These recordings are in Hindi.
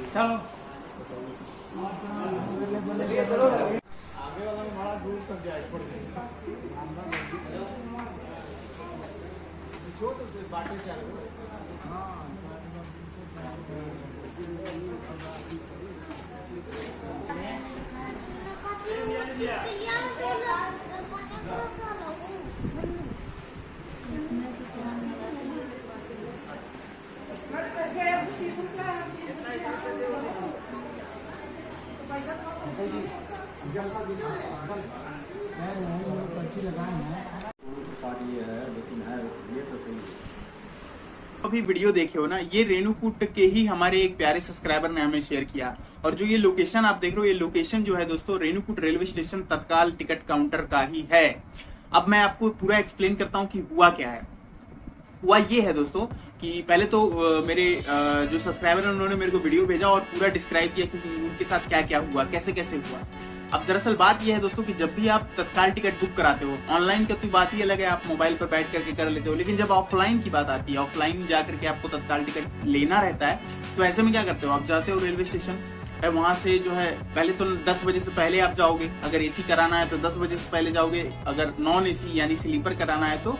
चलो आगे वाला बड़ा दूर तक जाए पड़ गई बाटे चार अभी वीडियो देखे हो ना, ये रेणुकूट के ही हमारे एक प्यारे सब्सक्राइबर ने हमें शेयर किया। और जो ये लोकेशन आप देख रहे हो, ये लोकेशन जो है दोस्तों रेणुकूट रेलवे स्टेशन तत्काल टिकट काउंटर का ही है। अब मैं आपको पूरा एक्सप्लेन करता हूँ कि हुआ क्या है। हुआ ये है दोस्तों कि पहले तो मेरे जो सब्सक्राइबर है उन्होंने मेरे को वीडियो भेजा और पूरा डिस्क्राइब किया कि उनके साथ क्या क्या हुआ, कैसे कैसे हुआ। अब दरअसल बात यह है दोस्तों कि जब भी आप तत्काल टिकट बुक कराते हो, ऑनलाइन का तो बात ही अलग है, आप मोबाइल पर बैठ करके कर लेते हो, लेकिन जब ऑफलाइन की बात आती है, ऑफलाइन जाकर के आपको तत्काल टिकट लेना रहता है, तो ऐसे में क्या करते हो, आप जाते हो रेलवे स्टेशन, वहां से जो है पहले तो 10 बजे से पहले आप जाओगे। अगर एसी कराना है तो 10 बजे से पहले जाओगे, अगर नॉन एसी यानी स्लीपर कराना है तो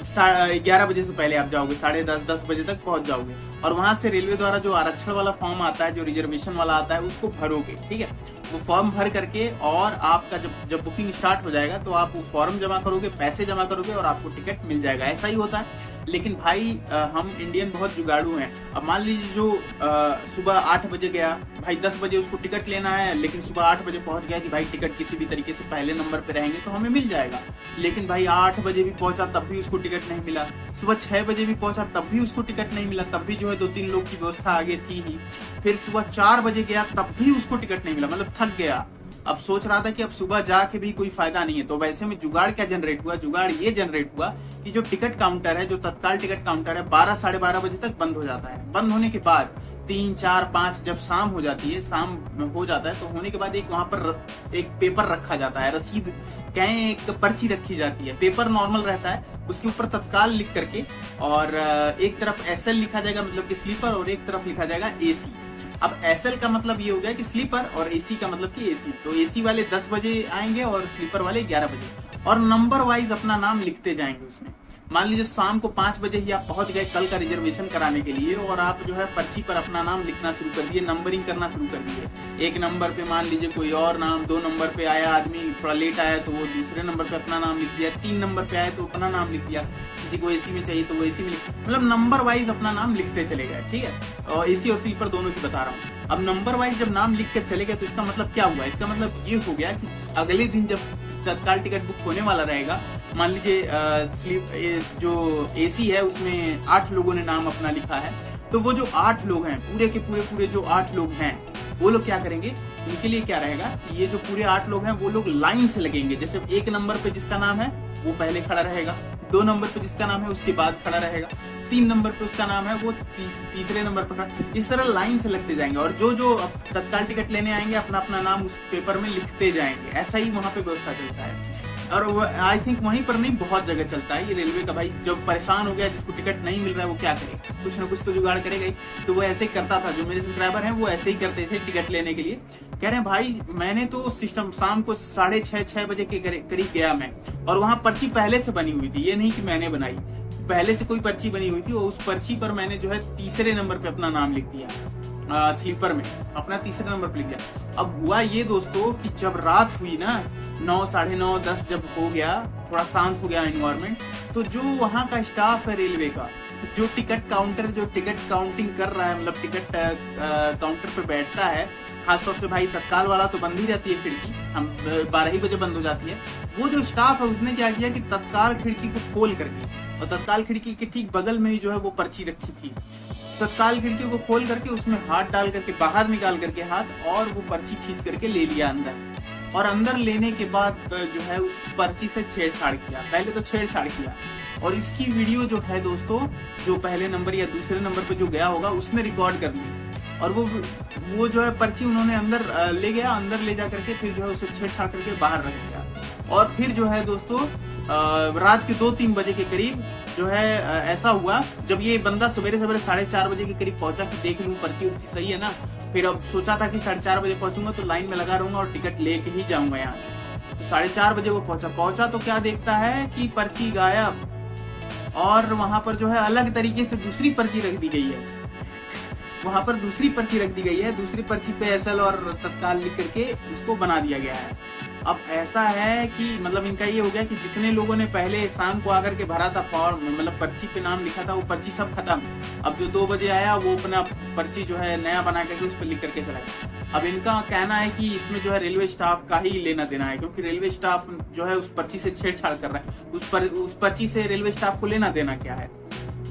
11 बजे से पहले आप जाओगे, 10:30 बजे तक पहुंच जाओगे। और वहां से रेलवे द्वारा जो आरक्षण वाला फॉर्म आता है, जो रिजर्वेशन वाला आता है, उसको भरोगे। ठीक है, वो फॉर्म भर करके और आपका जब बुकिंग स्टार्ट हो जाएगा तो आप वो फॉर्म जमा करोगे, पैसे जमा करोगे और आपको टिकट मिल जाएगा। ऐसा ही होता है। लेकिन भाई हम इंडियन बहुत जुगाड़ू हैं। अब मान लीजिए जो सुबह 8 बजे गया, भाई 10 बजे उसको टिकट लेना है, लेकिन सुबह 8 बजे पहुंच गया कि भाई टिकट किसी भी तरीके से पहले नंबर पे रहेंगे तो हमें मिल जाएगा। लेकिन भाई 8 बजे भी पहुंचा तब भी उसको टिकट नहीं मिला, सुबह 6 बजे भी पहुंचा तब भी उसको टिकट नहीं मिला, तब भी जो है 2-3 लोग की व्यवस्था आगे थी ही। फिर सुबह 4 बजे गया तब भी उसको टिकट नहीं मिला, मतलब थक गया। अब सोच रहा था कि अब सुबह जाके भी कोई फायदा नहीं है, तो वैसे में जुगाड़ क्या जनरेट हुआ, जुगाड़ ये जनरेट हुआ कि जो टिकट काउंटर है, जो तत्काल टिकट काउंटर है, 12 साढ़े 12 बजे तक बंद हो जाता है। बंद होने के बाद 3, 4, 5 जब शाम हो जाती है, शाम हो जाता है, तो होने के बाद एक वहां पर एक पेपर रखा जाता है, रसीद कहें एक पर्ची रखी जाती है, पेपर नॉर्मल रहता है, उसके ऊपर तत्काल लिख करके और एक तरफ एसएल लिखा जाएगा मतलब कि स्लीपर, और एक तरफ लिखा जाएगा एसी। अब एसएल का मतलब ये हो गया कि स्लीपर और एसी का मतलब कि एसी। तो एसी वाले 10 बजे आएंगे और स्लीपर वाले 11 बजे, और नंबर वाइज अपना नाम लिखते जाएंगे उसमें। मान लीजिए शाम को 5 बजे ही आप पहुंच गए कल का रिजर्वेशन कराने के लिए, और आप जो है पर्ची पर अपना नाम लिखना शुरू कर दिए, नंबरिंग करना शुरू कर दिए। 1 नंबर पे मान लीजिए कोई और नाम, 2 नंबर पे आया आदमी थोड़ा लेट आया तो वो दूसरे नंबर पे अपना नाम लिख दिया, 3 नंबर पे आया तो अपना नाम लिख दिया, किसी को एसी में चाहिए तो वो एसी में मतलब नंबर वाइज अपना नाम लिखते चले गए। ठीक है, और एसी और स्लीपर दोनों की बता रहा हूँ। अब नंबर वाइज जब नाम लिख कर चले गए तो इसका मतलब क्या हुआ, इसका मतलब ये हो गया कि अगले दिन जब तत्काल टिकट बुक होने वाला रहेगा, मान लीजिए जो एसी है उसमें 8 लोगों ने नाम अपना लिखा है, तो वो जो 8 लोग हैं, पूरे के पूरे जो 8 लोग हैं, वो लोग क्या करेंगे, उनके लिए क्या रहेगा, ये जो पूरे 8 लोग हैं वो लोग लाइन से लगेंगे। जैसे 1 नंबर पे जिसका नाम है वो पहले खड़ा रहेगा, 2 नंबर पे जिसका नाम है उसके बाद खड़ा रहेगा, 3 नंबर पे उसका नाम है वो तीसरे नंबर पर खड़ा। इस तरह लाइन से लगते जाएंगे और जो तत्काल टिकट लेने आएंगे अपना अपना नाम उस पेपर में लिखते जाएंगे। ऐसा ही वहां पे व्यवस्था चलता है, और आई थिंक वहीं पर नहीं बहुत जगह चलता है ये रेलवे का। भाई जब परेशान हो गया, जिसको टिकट नहीं मिल रहा है वो क्या करे, कुछ ना कुछ तो जुगाड़ करेगा ही। तो वो ऐसे ही करता था, जो मेरे सब्सक्राइबर हैं वो ऐसे ही करते थे टिकट लेने के लिए। कह रहे हैं भाई मैंने तो सिस्टम शाम को 6:30 बजे के करीब गया मैं, और वहां पर्ची पहले से बनी हुई थी, ये नहीं कि मैंने बनाई, पहले से कोई पर्ची बनी हुई थी, और उस पर्ची पर मैंने जो है तीसरे नंबर पे अपना नाम लिख दिया, स्लीपर में अपना तीसरे नंबर पे लिख दिया। अब हुआ ये दोस्तों कि जब रात हुई ना, 9, साढ़े 9, 10 जब हो गया, थोड़ा शांत हो गया एनवायरमेंट, तो जो वहां का स्टाफ है रेलवे का, जो टिकट काउंटर, जो टिकट काउंटिंग कर रहा है, मतलब टिकट काउंटर पे बैठता है, खासतौर से भाई तत्काल वाला तो बंद ही रहती है खिड़की, हम 12 ही बजे बंद हो जाती है। वो जो स्टाफ है उसने क्या किया कि तत्काल खिड़की को खोल करके, और तत्काल खिड़की के ठीक बगल में ही जो है वो पर्ची रखी थी, तत्काल खिड़की को खोल करके उसमें हाथ डाल करके, बाहर निकाल करके हाथ, और वो पर्ची खींच करके ले लिया अंदर। और अंदर लेने के बाद जो है उस पर्ची से छेड़छाड़ किया, पहले तो छेड़छाड़ किया, और इसकी वीडियो जो है दोस्तों, जो पहले नंबर या दूसरे नंबर पे जो गया होगा उसने रिकॉर्ड कर ली, और वो जो है पर्ची उन्होंने अंदर ले गया, अंदर ले जा करके फिर जो है उसे छेड़छाड़ करके बाहर रख दिया। और फिर जो है दोस्तों रात के 2-3 बजे के करीब जो है ऐसा हुआ, जब ये बंदा सवेरे 4:30 बजे के करीब पहुंचा कि देख लूं पर्ची उर्ची सही है ना, फिर अब सोचा था कि 4:30 बजे पहुंचूंगा तो लाइन में लगा रहूंगा और टिकट लेके ही जाऊंगा यहाँ से। तो 4:30 बजे वो पहुंचा तो क्या देखता है कि पर्ची गायब, और वहां पर जो है अलग तरीके से दूसरी पर्ची रख दी गई है। वहां पर दूसरी पर्ची रख दी गई है, दूसरी पर्ची पे एसएल और तत्काल लिख करके उसको बना दिया गया है। अब ऐसा है कि मतलब इनका ये हो गया कि जितने लोगों ने पहले शाम को आकर के भरा था फॉर्म, मतलब पर्ची पे नाम लिखा था, वो पर्ची सब खत्म। अब जो 2 बजे आया वो अपना पर्ची जो है नया बना करके उस पर लिख करके चला गया। अब इनका कहना है कि इसमें जो है रेलवे स्टाफ का ही लेना देना है, क्योंकि रेलवे स्टाफ जो है उस पर्ची से छेड़छाड़ कर रहा है। उस पर्ची से रेलवे स्टाफ को लेना देना क्या है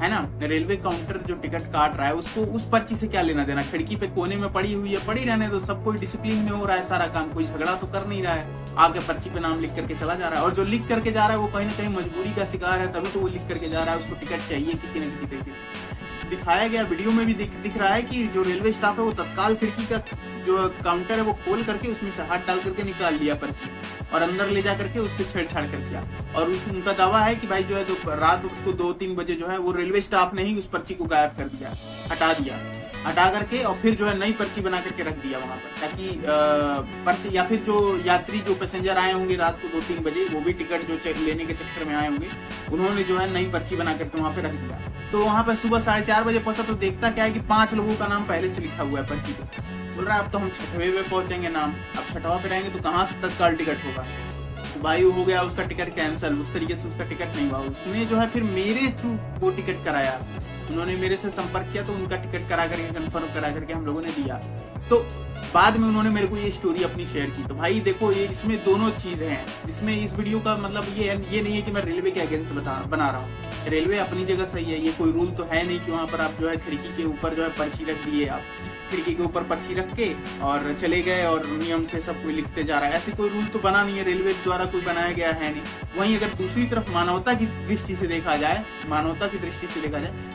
ना। रेलवे काउंटर जो टिकट काट रहा है उसको उस पर्ची से क्या लेना देना। खिड़की पे कोने में पड़ी हुई है, पड़ी रहने दो, सब कोई डिसिप्लिन में हो रहा है सारा काम, कोई झगड़ा तो कर नहीं रहा है, आके पर्ची पे नाम लिख करके चला जा रहा है। और जो लिख करके जा रहा है वो कहीं ना कहीं मजबूरी का शिकार है, तभी तो वो लिख करके जा रहा है, उसको टिकट चाहिए किसी न किसी तरीके से। दिखाया गया वीडियो में भी दिख रहा है कि जो रेलवे स्टाफ है वो तत्काल खिड़की का जो काउंटर है वो खोल करके उसमें से हाथ डाल करके निकाल लिया पर्ची और अंदर ले जा करके उससे छेड़छाड़ कर दिया। और उनका दावा है कि भाई जो है जो रात को 2-3 बजे जो है वो रेलवे स्टाफ ने ही उस पर्ची को गायब कर दिया, हटा करके, और फिर जो है नई पर्ची बना करके रख दिया वहां पर, ताकि पर्ची या फिर जो यात्री जो पैसेंजर आए होंगे रात को 2-3 बजे वो भी टिकट जो लेने के चक्कर में आए होंगे, उन्होंने जो है नई पर्ची बना करके वहां पे रख दिया। तो वहां पे सुबह 4:30 बजे पहुंचा तो देखता क्या है कि 5 लोगों का नाम पहले से लिखा हुआ है पर्ची पे। बोल रहा है अब तो हम 6वें पे पहुंचेंगे नाम, अब 6वां पे रहेंगे तो कहाँ से तत्काल टिकट होगा। तो भाई हो गया उसका टिकट कैंसिल, उस तरीके से उसका टिकट नहीं हुआ। उसने जो है फिर मेरे थ्रू वो टिकट कराया, उन्होंने मेरे से संपर्क किया तो उनका टिकट करा करके कंफर्म करा करके हम लोगों ने दिया। तो बाद में उन्होंने मेरे को ये स्टोरी अपनी शेयर की। तो भाई देखो ये इसमें दोनों चीजें हैं। इसमें इस वीडियो का मतलब ये नहीं है कि मैं रेलवे के अगेंस्ट बना रहा हूँ। रेलवे अपनी जगह सही है, ये कोई रूल तो है नहीं कि वहां पर आप जो है खिड़की के ऊपर जो है पर्ची रख दिए, आप खिड़की के ऊपर पर्ची रख के और चले गए और नियम से सब कोई लिखते जा रहा है। ऐसे कोई रूल तो बना नहीं है, रेलवे द्वारा कोई बनाया गया है नहीं। वहीं अगर दूसरी तरफ मानवता की दृष्टि से देखा जाए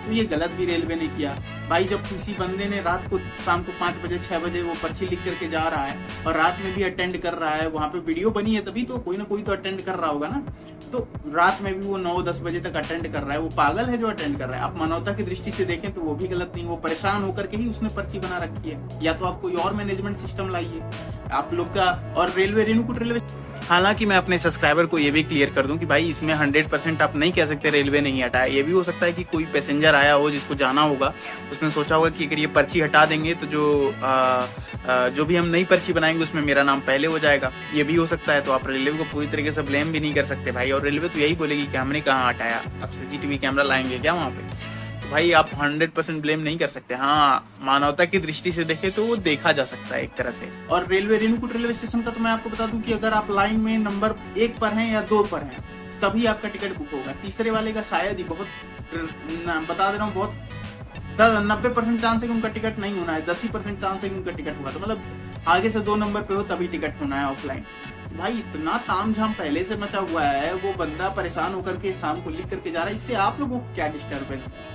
तो ये गलत भी रेलवे ने किया। भाई जब किसी बंदे ने रात को शाम को 5 बजे 6 बजे वो पर्ची लिख करके जा रहा है और रात में भी अटेंड कर रहा है, वहां पे वीडियो बनी है तभी तो कोई ना कोई तो अटेंड कर रहा होगा ना। तो रात में भी वो 9-10 बजे तक अटेंड कर रहा है, वो पागल है जो अटेंड कर रहा है। आप मानवता की दृष्टि से देखें तो वो भी गलत नहीं, वो परेशान होकर के ही उसने पर्ची बना रखी है। या तो आप कोई और मैनेजमेंट सिस्टम लाइए आप लोग का। और रेणुकूट रेलवे, हालांकि मैं अपने सब्सक्राइबर को ये भी क्लियर कर दूं कि भाई इसमें 100% आप नहीं कह सकते रेलवे नहीं हटाया। ये भी हो सकता है कि कोई पैसेंजर आया हो जिसको जाना होगा, उसने सोचा होगा कि अगर ये पर्ची हटा देंगे तो जो भी हम नई पर्ची बनाएंगे उसमें मेरा नाम पहले हो जाएगा। ये भी हो सकता है। तो आप रेलवे को पूरी तरीके से ब्लेम भी नहीं कर सकते भाई। और रेलवे तो यही बोलेगी कि हमने कहाँ हटाया, अब CCTV कैमरा लाएंगे क्या वहाँ पे। भाई आप 100% ब्लेम नहीं कर सकते। हाँ, मानवता की दृष्टि से देखें तो वो देखा जा सकता है एक तरह से। और रेणुकूट रेलवे स्टेशन का तो मैं आपको बता दूं कि अगर आप लाइन में नंबर 1 पर हैं या 2 पर हैं तभी आपका टिकट बुक होगा। तीसरे वाले का शायद ही, बहुत बता दे रहा हूँ, बहुत 90% चांस है कि उनका टिकट नहीं होना है, 10% चांस है कि उनका टिकट होगा। तो मतलब आगे से 2 नंबर पे हो तभी टिकट होना है ऑफलाइन। भाई इतना तामझाम पहले से मचा हुआ है, वो बंदा परेशान होकर के शाम को लिख करके जा रहा है, इससे आप लोगों को क्या डिस्टर्बेंस है।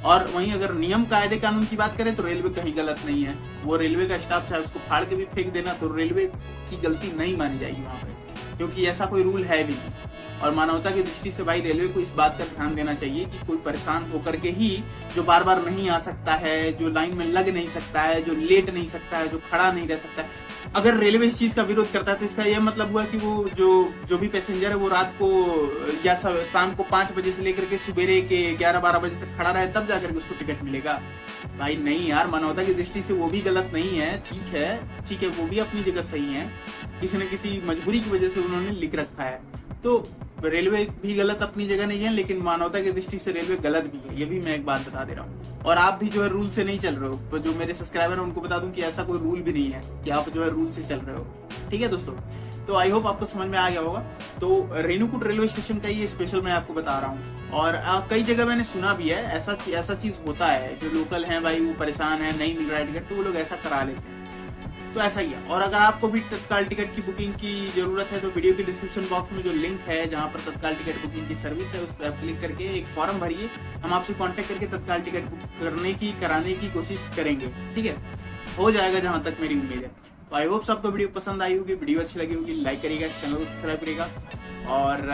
और वहीं अगर नियम कायदे कानून की बात करें तो रेलवे कहीं गलत नहीं है। वो रेलवे का स्टाफ चाहे उसको फाड़ के भी फेंक देना तो रेलवे की गलती नहीं मानी जाएगी वहां पे, क्योंकि ऐसा कोई रूल है भी नहीं। और मानवता की दृष्टि से भाई रेलवे को इस बात का ध्यान देना चाहिए कि कोई परेशान होकर के ही जो बार बार नहीं आ सकता है, जो लाइन में लग नहीं सकता है, जो लेट नहीं सकता है, जो खड़ा नहीं रह सकता है, अगर रेलवे इस चीज का विरोध करता है तो इसका यह मतलब हुआ कि वो जो भी पैसेंजर है वो रात को या शाम को 5 बजे से लेकर के सुबेरे के 11-12 बजे तक खड़ा रहे तब जाकर के उसको टिकट मिलेगा। भाई नहीं यार, मानवता की दृष्टि से वो भी गलत नहीं है। ठीक है, वो भी अपनी जगह सही है, किसी न किसी मजबूरी की वजह से उन्होंने लिख रखा है। तो रेलवे भी गलत अपनी जगह नहीं है, लेकिन मानवता की दृष्टि से रेलवे गलत भी है, ये भी मैं एक बात बता दे रहा हूँ। और आप भी जो है रूल से नहीं चल रहे हो, तो जो मेरे सब्सक्राइबर है उनको बता दूं कि ऐसा कोई रूल भी नहीं है कि आप जो है रूल से चल रहे हो। ठीक है दोस्तों, तो आई होप आपको समझ में आ गया होगा। तो रेणुकूट रेलवे स्टेशन का ये स्पेशल मैं आपको बता रहा हूँ। और कई जगह मैंने सुना भी है ऐसा चीज होता है, जो लोकल है भाई वो परेशान है, नहीं मिल रहा है टिकट, तो वो लोग ऐसा करा लेते हैं। तो ऐसा ही है। और अगर आपको भी तत्काल टिकट की बुकिंग की जरूरत है तो वीडियो के डिस्क्रिप्शन बॉक्स में जो लिंक है जहां पर तत्काल टिकट बुकिंग की सर्विस है उस पर आप क्लिक करके एक फॉर्म भरिए, हम आपसे कांटेक्ट करके तत्काल टिकट बुक कराने की कोशिश करेंगे। ठीक है, हो जाएगा जहां तक मेरी उम्मीद है। तो आई होप सबको वीडियो पसंद आई होगी, वीडियो अच्छी लगी होगी, लाइक करिएगा, चैनल को सब्सक्राइब करिएगा और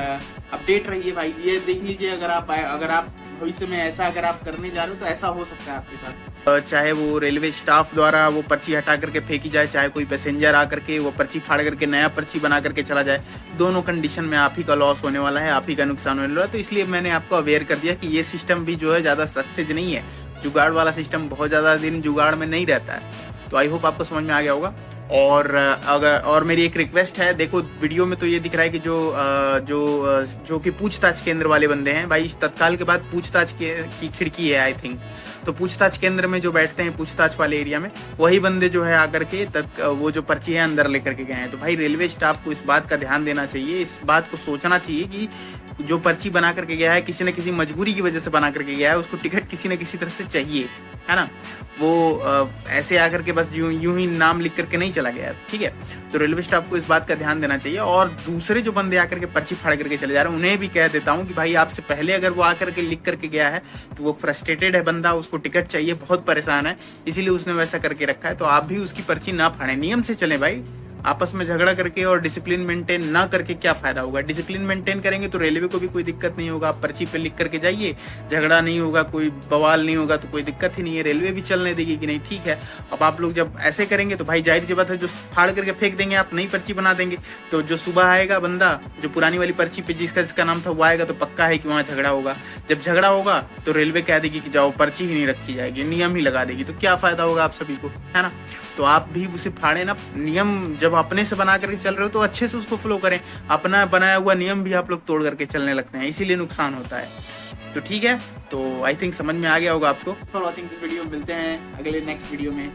अपडेट रहिए भाई। ये देख लीजिए, अगर आप भविष्य में ऐसा अगर आप करने जा रहे हो तो ऐसा हो सकता है आपके साथ। चाहे वो रेलवे स्टाफ द्वारा वो पर्ची हटा करके फेंकी जाए, चाहे कोई पैसेंजर आकर के वो पर्ची फाड़ करके नया पर्ची बना करके चला जाए, दोनों कंडीशन में आप ही का लॉस होने वाला है, आप ही का नुकसान होने वाला है। तो इसलिए मैंने आपको अवेयर कर दिया कि ये सिस्टम भी जो है ज्यादा सक्सेस नहीं है, जुगाड़ वाला सिस्टम बहुत ज्यादा दिन जुगाड़ में नहीं रहता है। तो आई होप आपको समझ में आ गया होगा। और मेरी एक रिक्वेस्ट है, देखो वीडियो में तो ये दिख रहा है कि जो कि पूछताछ केंद्र वाले बंदे हैं भाई, इस तत्काल के बाद पूछताछ की खिड़की है आई थिंक, तो पूछताछ केंद्र में जो बैठते हैं पूछताछ वाले एरिया में, वही बंदे जो है आकर के वो जो पर्ची है अंदर लेकर के गए हैं। तो भाई रेलवे स्टाफ को इस बात का ध्यान देना चाहिए, इस बात को सोचना चाहिए कि जो पर्ची बना करके गया है किसी न किसी मजबूरी की वजह से बना करके गया है, उसको टिकट किसी न किसी तरह से चाहिए, है ना। वो ऐसे आकर के बस यूं ही नाम लिख करके नहीं चला गया, ठीक है। तो रेलवे स्टाफ को इस बात का ध्यान देना चाहिए। और दूसरे जो बंदे आकर के पर्ची फाड़ करके चले जा रहे हैं उन्हें भी कह देता हूं कि भाई आपसे पहले अगर वो आकर के लिख करके गया है तो वो फ्रस्ट्रेटेड है बंदा, उसको टिकट चाहिए, बहुत परेशान है, इसीलिए उसने वैसा करके रखा है। तो आप भी उसकी पर्ची ना फाड़े, नियम से चले भाई। आपस में झगड़ा करके और डिसिप्लिन मेंटेन ना करके क्या फायदा होगा। डिसिप्लिन मेंटेन करेंगे तो रेलवे को भी कोई दिक्कत नहीं होगा, आप पर्ची पे लिख करके जाइए, झगड़ा नहीं होगा, कोई बवाल नहीं होगा, तो कोई दिक्कत ही नहीं है, रेलवे भी चलने देगी कि नहीं, ठीक है। अब आप लोग जब ऐसे करेंगे तो भाई जाहिर सी बात है, जो फाड़ करके फेंक देंगे आप नई पर्ची बना देंगे, तो जो सुबह आएगा बंदा जो पुरानी वाली पर्ची पे जिसका नाम था वो आएगा तो पक्का है कि वहाँ झगड़ा होगा। जब झगड़ा होगा तो रेलवे कह देगी कि जाओ पर्ची ही नहीं रखी जाएगी, नियम ही लगा देगी, तो क्या फायदा होगा आप सभी को, है ना। तो आप भी उसे फाड़े ना, नियम जब अपने से बना करके चल रहे हो तो अच्छे से उसको फॉलो करें। अपना बनाया हुआ नियम भी आप लोग तोड़ करके चलने लगते हैं, इसीलिए नुकसान होता है। तो ठीक है, तो आई थिंक समझ में आ गया होगा आपको। फॉर वॉचिंग दिस वीडियो, मिलते हैं अगले नेक्स्ट वीडियो में।